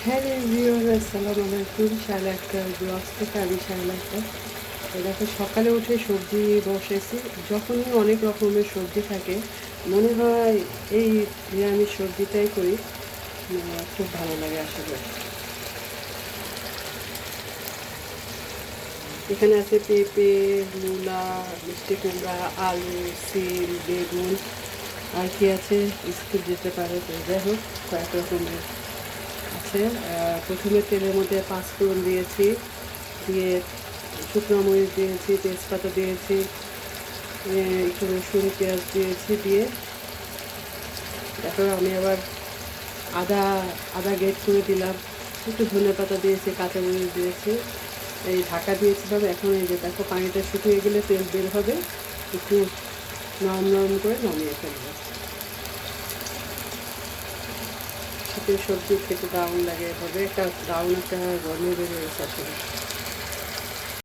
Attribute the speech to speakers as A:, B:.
A: Hello everyone, আসসালামু আলাইকুম। Shaila Akter blog থেকে আমি শায়লা আক্তার। দেখো, সকালে উঠে সবজি বসেছি। যখনই অনেক রকমের সবজি থাকে মনে হয় এই নিরামিষ সবজিটাই করি। খুব ভালো লাগে আসলে। এখানে আছে পেঁপে, মূলা, মিষ্টি কুমড়া, আলু, সিম, বেগুন, আর কি আছে স্কিপ যেতে পারে, তো যাই হোক কয়েক রকমের আছে। প্রথমে তেলের মধ্যে পাঁচফোড়ন দিয়েছি, দিয়ে শুকনো মরিচ দিয়েছি, তেজপাতা দিয়েছি, একটু রসুন পেঁয়াজ দিয়েছি, দিয়ে তারপর আমি আবার আদা আদা গ্রেট করে দিলাম, একটু ধনেপাতা দিয়েছি, কাঁচামরিচ দিয়েছি, এই ঢাকা দিয়েছিলাম। এখন এই যে দেখো পানিটা শুকিয়ে গেলে তেল বের হবে, একটু নরম নরম করে নামিয়ে ফেলবো। শীতের সবজি খেতে দারুণ লাগে, এভাবে একটা দারুণ একটা গন্ধ বেরিয়ে গেছে আসলে।